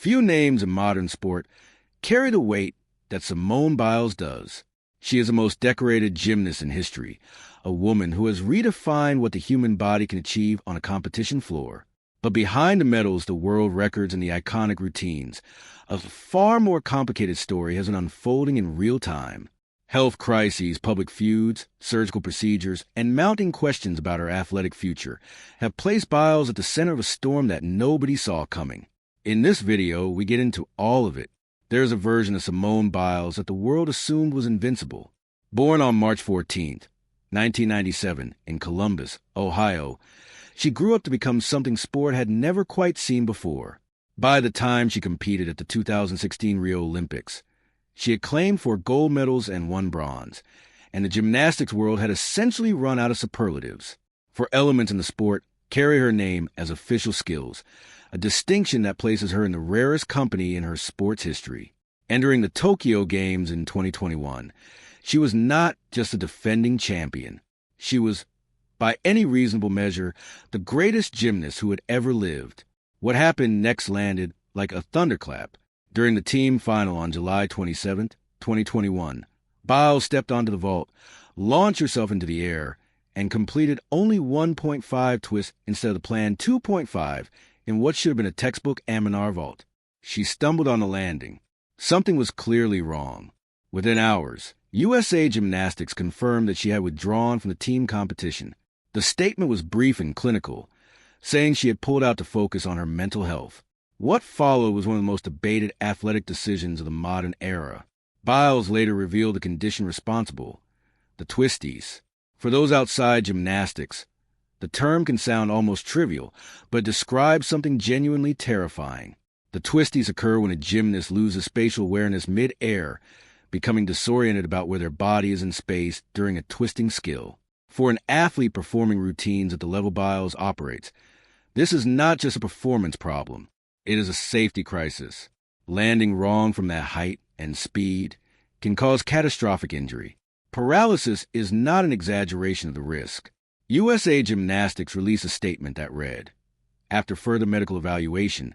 Few names in modern sport carry the weight that Simone Biles does. She is the most decorated gymnast in history, a woman who has redefined what the human body can achieve on a competition floor. But behind the medals, the world records, and the iconic routines, a far more complicated story has been unfolding in real time. Health crises, public feuds, surgical procedures, and mounting questions about her athletic future have placed Biles at the center of a storm that nobody saw coming. In this video, we get into all of it. There's a version of Simone Biles that the world assumed was invincible. Born on March 14, 1997, in Columbus, Ohio, she grew up to become something sport had never quite seen before. By the time she competed at the 2016 Rio Olympics, she had claimed 4 gold medals and 1 bronze, and the gymnastics world had essentially run out of superlatives. For elements in the sport carry her name as official skills, a distinction that places her in the rarest company in her sports history. Entering the Tokyo Games in 2021, she was not just a defending champion. She was, by any reasonable measure, the greatest gymnast who had ever lived. What happened next landed like a thunderclap. During the team final on July 27, 2021, Biles stepped onto the vault, launched herself into the air, and completed only 1.5 twists instead of the planned 2.5 in what should have been a textbook Aminar vault. She stumbled on the landing. Something was clearly wrong. Within hours, USA Gymnastics confirmed that she had withdrawn from the team competition. The statement was brief and clinical, saying she had pulled out to focus on her mental health. What followed was one of the most debated athletic decisions of the modern era. Biles later revealed the condition responsible: the twisties. For those outside gymnastics, the term can sound almost trivial, but it describes something genuinely terrifying. The twisties occur when a gymnast loses spatial awareness mid-air, becoming disoriented about where their body is in space during a twisting skill. For an athlete performing routines at the level Biles operates, this is not just a performance problem. It is a safety crisis. Landing wrong from that height and speed can cause catastrophic injury. Paralysis is not an exaggeration of the risk. USA Gymnastics released a statement that read, "After further medical evaluation,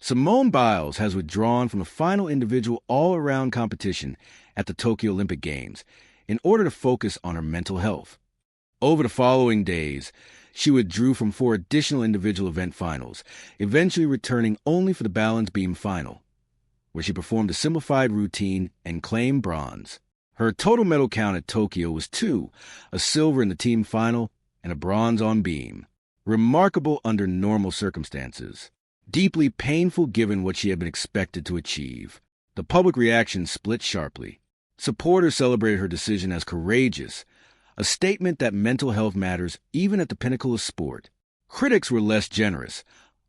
Simone Biles has withdrawn from the final individual all-around competition at the Tokyo Olympic Games in order to focus on her mental health." Over the following days, she withdrew from 4 additional individual event finals, eventually returning only for the balance beam final, where she performed a simplified routine and claimed bronze. Her total medal count at Tokyo was 2, a silver in the team final and a bronze on beam. Remarkable under normal circumstances. Deeply painful given what she had been expected to achieve. The public reaction split sharply. Supporters celebrated her decision as courageous, a statement that mental health matters even at the pinnacle of sport. Critics were less generous,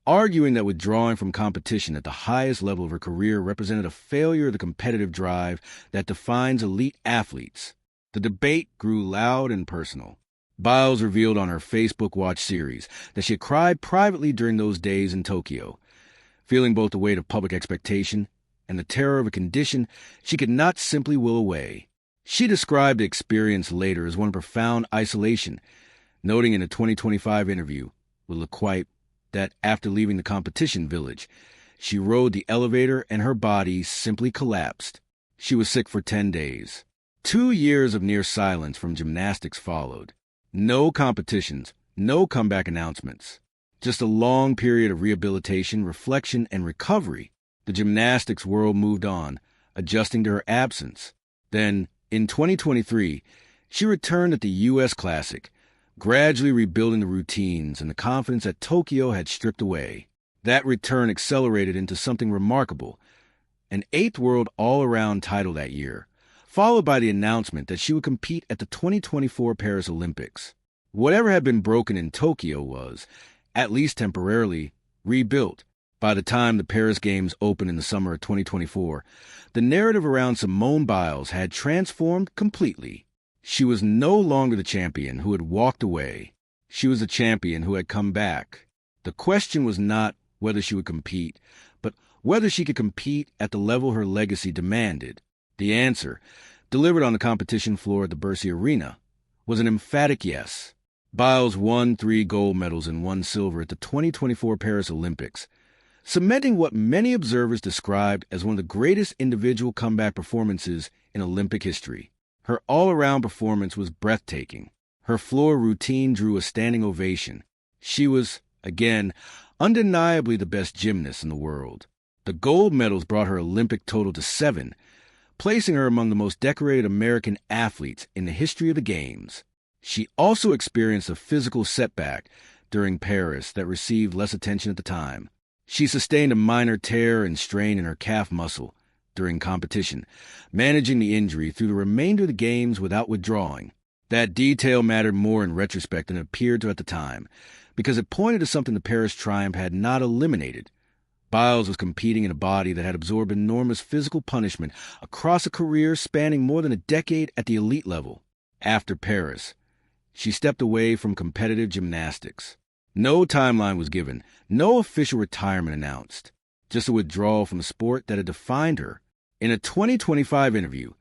arguing that withdrawing from competition at the highest level of her career represented a failure of the competitive drive that defines elite athletes. The debate grew loud and personal. Biles revealed on her Facebook Watch series that she had cried privately during those days in Tokyo, feeling both the weight of public expectation and the terror of a condition she could not simply will away. She described the experience later as one of profound isolation, noting in a 2025 interview with LeQuipe that after leaving the competition village, she rode the elevator and her body simply collapsed. She was sick for 10 days. 2 years of near silence from gymnastics followed. No competitions, no comeback announcements. Just a long period of rehabilitation, reflection, and recovery. The gymnastics world moved on, adjusting to her absence. Then, in 2023, she returned at the U.S. Classic, gradually rebuilding the routines and the confidence that Tokyo had stripped away. That return accelerated into something remarkable, an 8th world all-around title that year, followed by the announcement that she would compete at the 2024 Paris Olympics. Whatever had been broken in Tokyo was, at least temporarily, rebuilt. By the time the Paris Games opened in the summer of 2024, the narrative around Simone Biles had transformed completely. She was no longer the champion who had walked away. She was the champion who had come back. The question was not whether she would compete, but whether she could compete at the level her legacy demanded. The answer, delivered on the competition floor at the Bercy Arena, was an emphatic yes. Biles won 3 gold medals and 1 silver at the 2024 Paris Olympics, cementing what many observers described as one of the greatest individual comeback performances in Olympic history. Her all-around performance was breathtaking. Her floor routine drew a standing ovation. She was, again, undeniably the best gymnast in the world. The gold medals brought her Olympic total to 7, placing her among the most decorated American athletes in the history of the Games. She also experienced a physical setback during Paris that received less attention at the time. She sustained a minor tear and strain in her calf muscle during competition, managing the injury through the remainder of the Games without withdrawing. That detail mattered more in retrospect than it appeared to at the time, because it pointed to something the Paris triumph had not eliminated. Biles was competing in a body that had absorbed enormous physical punishment across a career spanning more than a decade at the elite level. After Paris, she stepped away from competitive gymnastics. No timeline was given, no official retirement announced, just a withdrawal from a sport that had defined her. In a 2025 interview,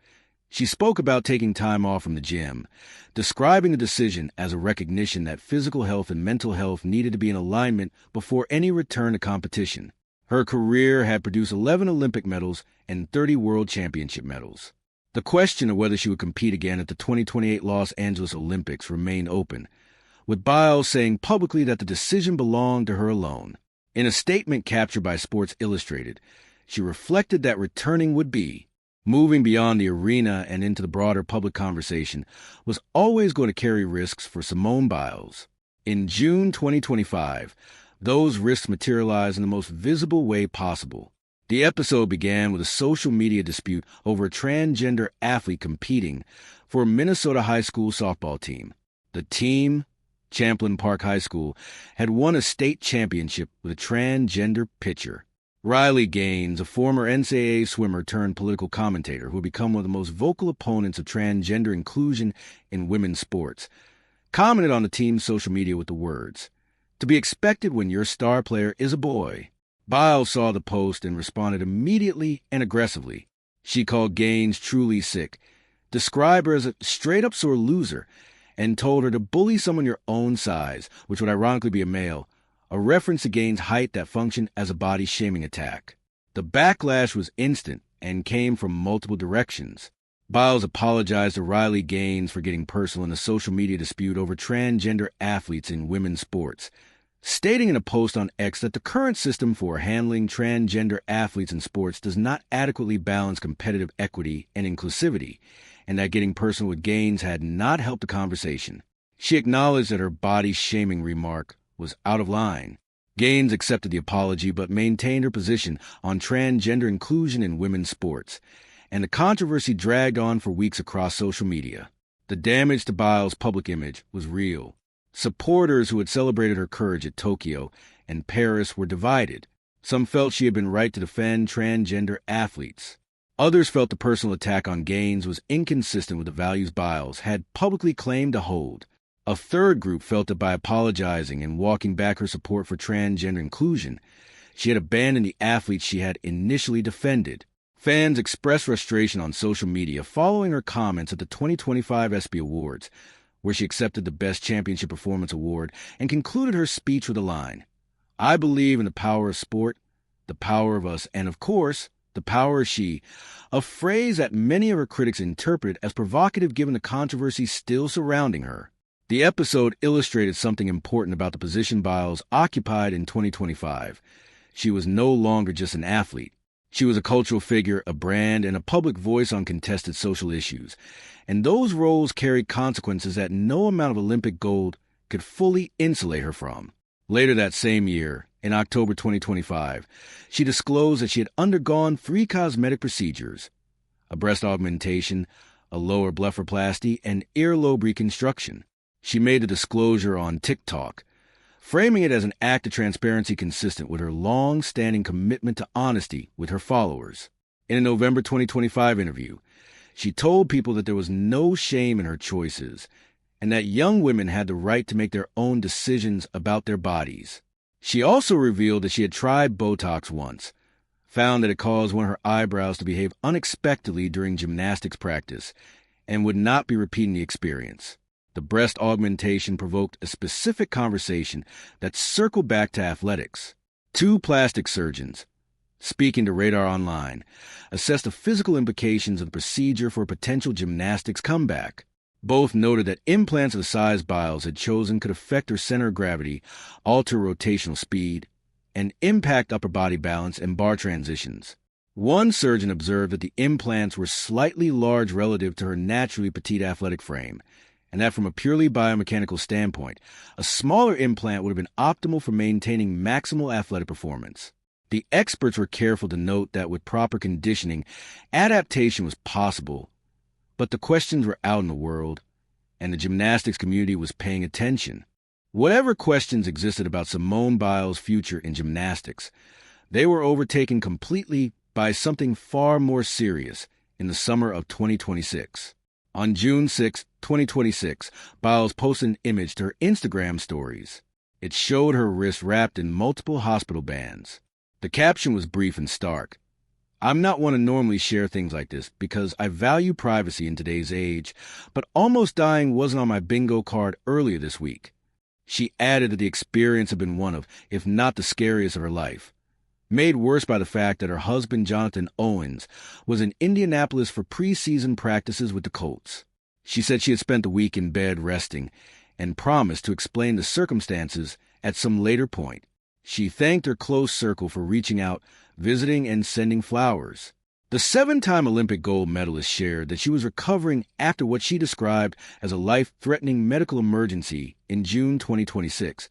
she spoke about taking time off from the gym, describing the decision as a recognition that physical health and mental health needed to be in alignment before any return to competition. Her career had produced 11 Olympic medals and 30 World Championship medals. The question of whether she would compete again at the 2028 Los Angeles Olympics remained open, with Biles saying publicly that the decision belonged to her alone. In a statement captured by Sports Illustrated, she reflected that returning would be, moving beyond the arena and into the broader public conversation, was always going to carry risks for Simone Biles. In June 2025, those risks materialized in the most visible way possible. The episode began with a social media dispute over a transgender athlete competing for a Minnesota high school softball team. The team, Champlain Park High School, had won a state championship with a transgender pitcher. Riley Gaines, a former NCAA swimmer turned political commentator who had become one of the most vocal opponents of transgender inclusion in women's sports, commented on the team's social media with the words, "To be expected when your star player is a boy." Biles saw the post and responded immediately and aggressively. She called Gaines truly sick, described her as a straight-up sore loser, and told her to bully someone your own size, which would ironically be a male, a reference to Gaines' height that functioned as a body-shaming attack. The backlash was instant and came from multiple directions. Biles apologized to Riley Gaines for getting personal in a social media dispute over transgender athletes in women's sports, stating in a post on X that the current system for handling transgender athletes in sports does not adequately balance competitive equity and inclusivity, and that getting personal with Gaines had not helped the conversation. She acknowledged that her body-shaming remark was out of line. Gaines accepted the apology but maintained her position on transgender inclusion in women's sports, and the controversy dragged on for weeks across social media. The damage to Biles' public image was real. Supporters who had celebrated her courage at Tokyo and Paris were divided. Some felt she had been right to defend transgender athletes. Others felt the personal attack on Gaines was inconsistent with the values Biles had publicly claimed to hold. A third group felt that by apologizing and walking back her support for transgender inclusion, she had abandoned the athletes she had initially defended. Fans expressed frustration on social media following her comments at the 2025 ESPY Awards, where she accepted the Best Championship Performance Award and concluded her speech with the line, "I believe in the power of sport, the power of us, and of course, the power of she," a phrase that many of her critics interpreted as provocative given the controversy still surrounding her. The episode illustrated something important about the position Biles occupied in 2025. She was no longer just an athlete. She was a cultural figure, a brand, and a public voice on contested social issues. And those roles carried consequences that no amount of Olympic gold could fully insulate her from. Later that same year, in October 2025, she disclosed that she had undergone 3 cosmetic procedures: a breast augmentation, a lower blepharoplasty, and earlobe reconstruction. She made the disclosure on TikTok, framing it as an act of transparency consistent with her long-standing commitment to honesty with her followers. In a November 2025 interview, she told people that there was no shame in her choices and that young women had the right to make their own decisions about their bodies. She also revealed that she had tried Botox once, found that it caused one of her eyebrows to behave unexpectedly during gymnastics practice, and would not be repeating the experience. The breast augmentation provoked a specific conversation that circled back to athletics. Two plastic surgeons, speaking to Radar Online, assessed the physical implications of the procedure for a potential gymnastics comeback. Both noted that implants of the size Biles had chosen could affect her center of gravity, alter rotational speed, and impact upper body balance and bar transitions. One surgeon observed that the implants were slightly large relative to her naturally petite athletic frame, and that from a purely biomechanical standpoint, a smaller implant would have been optimal for maintaining maximal athletic performance. The experts were careful to note that with proper conditioning, adaptation was possible, but the questions were out in the world, and the gymnastics community was paying attention. Whatever questions existed about Simone Biles' future in gymnastics, they were overtaken completely by something far more serious in the summer of 2026. On June 6, 2026, Biles posted an image to her Instagram stories. It showed her wrist wrapped in multiple hospital bands. The caption was brief and stark. "I'm not one to normally share things like this because I value privacy in today's age, but almost dying wasn't on my bingo card earlier this week." She added that the experience had been one of, if not the scariest of her life, made worse by the fact that her husband, Jonathan Owens, was in Indianapolis for preseason practices with the Colts. She said she had spent the week in bed resting and promised to explain the circumstances at some later point. She thanked her close circle for reaching out, visiting, and sending flowers. The seven-time Olympic gold medalist shared that she was recovering after what she described as a life-threatening medical emergency in June 2026,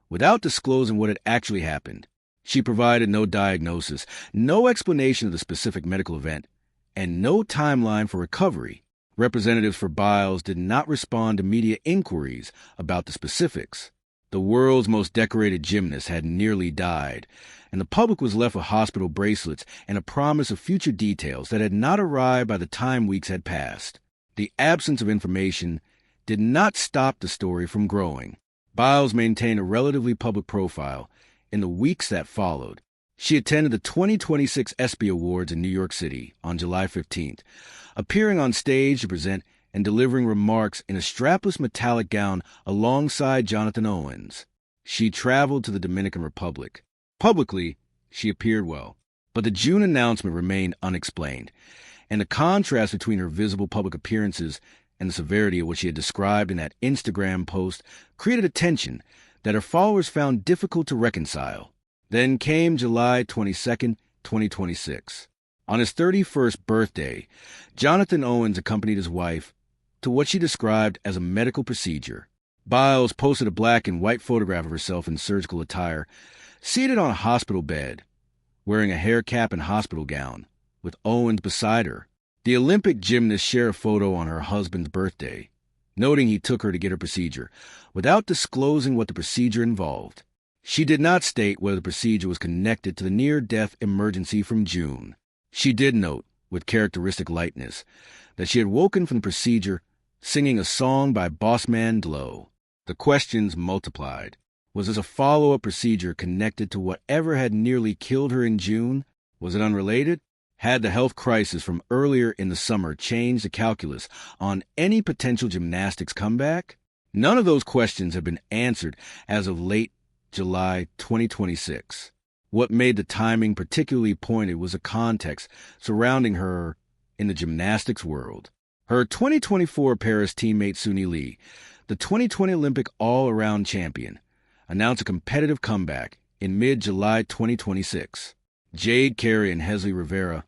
without disclosing what had actually happened. She provided no diagnosis, no explanation of the specific medical event, and no timeline for recovery. Representatives for Biles did not respond to media inquiries about the specifics. The world's most decorated gymnast had nearly died, and the public was left with hospital bracelets and a promise of future details that had not arrived by the time weeks had passed. The absence of information did not stop the story from growing. Biles maintained a relatively public profile in the weeks that followed. She attended the 2026 ESPY Awards in New York City on July 15th, appearing on stage to present and delivering remarks in a strapless metallic gown alongside Jonathan Owens. She traveled to the Dominican Republic. Publicly, she appeared well, but the June announcement remained unexplained, and the contrast between her visible public appearances and the severity of what she had described in that Instagram post created a tension that her followers found difficult to reconcile. Then came July 22, 2026. On his 31st birthday, Jonathan Owens accompanied his wife to what she described as a medical procedure. Biles posted a black and white photograph of herself in surgical attire, seated on a hospital bed, wearing a hair cap and hospital gown, with Owens beside her. The Olympic gymnast shared a photo on her husband's birthday, noting he took her to get her procedure, without disclosing what the procedure involved. She did not state whether the procedure was connected to the near-death emergency from June. She did note, with characteristic lightness, that she had woken from the procedure singing a song by Bossman Dlow. The questions multiplied. Was this a follow-up procedure connected to whatever had nearly killed her in June? Was it unrelated? Had the health crisis from earlier in the summer changed the calculus on any potential gymnastics comeback? None of those questions have been answered as of late July 2026. What made the timing particularly pointed was the context surrounding her in the gymnastics world. Her 2024 Paris teammate Suni Lee, the 2020 Olympic all-around champion, announced a competitive comeback in mid-July 2026. Jade Carey and Hesley Rivera,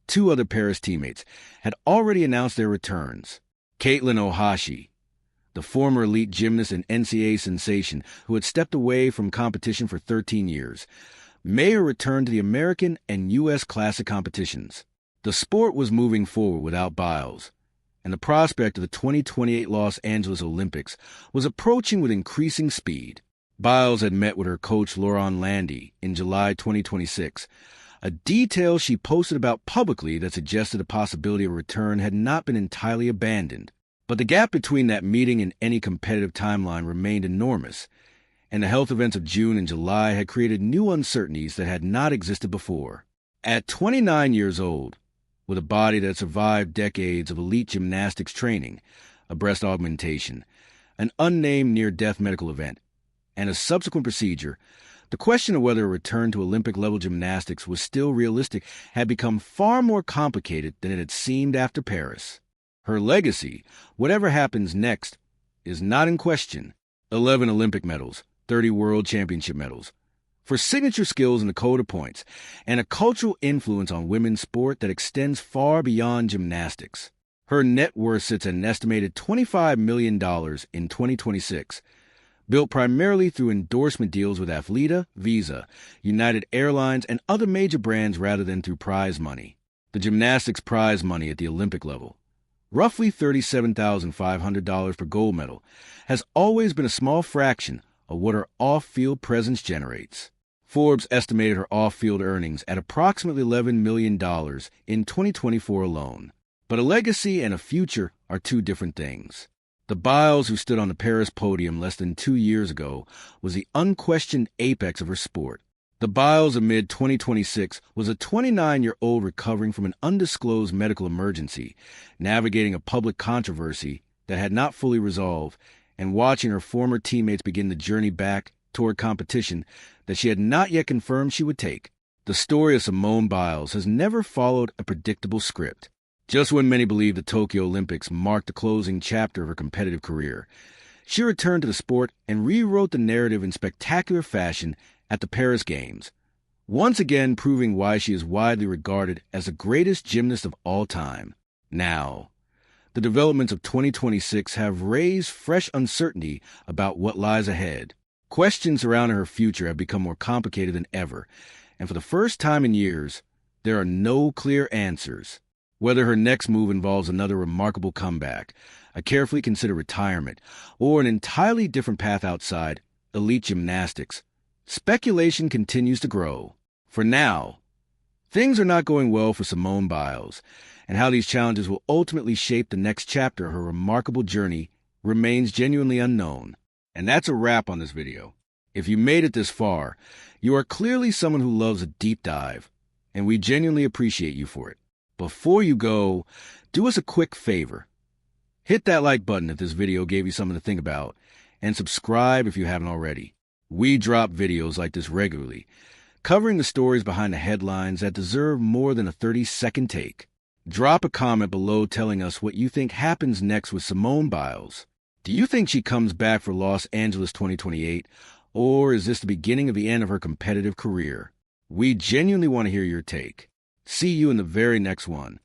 two other Paris teammates, had already announced their returns. Caitlin Ohashi, the former elite gymnast and NCAA sensation who had stepped away from competition for 13 years, may return to the American and U.S. Classic competitions. The sport was moving forward without Biles, and the prospect of the 2028 Los Angeles Olympics was approaching with increasing speed. Biles had met with her coach Laurent Landy in July 2026, a detail she posted about publicly that suggested the possibility of a return had not been entirely abandoned. But the gap between that meeting and any competitive timeline remained enormous, and the health events of June and July had created new uncertainties that had not existed before. At 29 years old, with a body that survived decades of elite gymnastics training, a breast augmentation, an unnamed near-death medical event, and a subsequent procedure, The question of whether a return to Olympic-level gymnastics was still realistic had become far more complicated than it had seemed after Paris. Her legacy, whatever happens next, is not in question. 11 Olympic medals, 30 World Championship medals. For signature skills in the code of points, and a cultural influence on women's sport that extends far beyond gymnastics. Her net worth sits at an estimated $25 million in 2026, built primarily through endorsement deals with Athleta, Visa, United Airlines, and other major brands rather than through prize money. The gymnastics prize money at the Olympic level, roughly $37,500 per gold medal, has always been a small fraction of what her off-field presence generates. Forbes estimated her off-field earnings at approximately $11 million in 2024 alone. But a legacy and a future are two different things. The Biles who stood on the Paris podium less than 2 years ago was the unquestioned apex of her sport. The Biles of mid-2026 was a 29-year-old recovering from an undisclosed medical emergency, navigating a public controversy that had not fully resolved, and watching her former teammates begin the journey back toward competition that she had not yet confirmed she would take. The story of Simone Biles has never followed a predictable script. Just when many believed the Tokyo Olympics marked the closing chapter of her competitive career, she returned to the sport and rewrote the narrative in spectacular fashion at the Paris Games, once again proving why she is widely regarded as the greatest gymnast of all time. Now, the developments of 2026 have raised fresh uncertainty about what lies ahead. Questions surrounding her future have become more complicated than ever, and for the first time in years, there are no clear answers. Whether her next move involves another remarkable comeback, a carefully considered retirement, or an entirely different path outside elite gymnastics, speculation continues to grow. For now, things are not going well for Simone Biles, and how these challenges will ultimately shape the next chapter of her remarkable journey remains genuinely unknown. And that's a wrap on this video. If you made it this far, you are clearly someone who loves a deep dive, and we genuinely appreciate you for it. Before you go, do us a quick favor. Hit that like button if this video gave you something to think about, and subscribe if you haven't already. We drop videos like this regularly, covering the stories behind the headlines that deserve more than a 30-second take. Drop a comment below telling us what you think happens next with Simone Biles. Do you think she comes back for Los Angeles 2028, or is this the beginning of the end of her competitive career? We genuinely want to hear your take. See you in the very next one.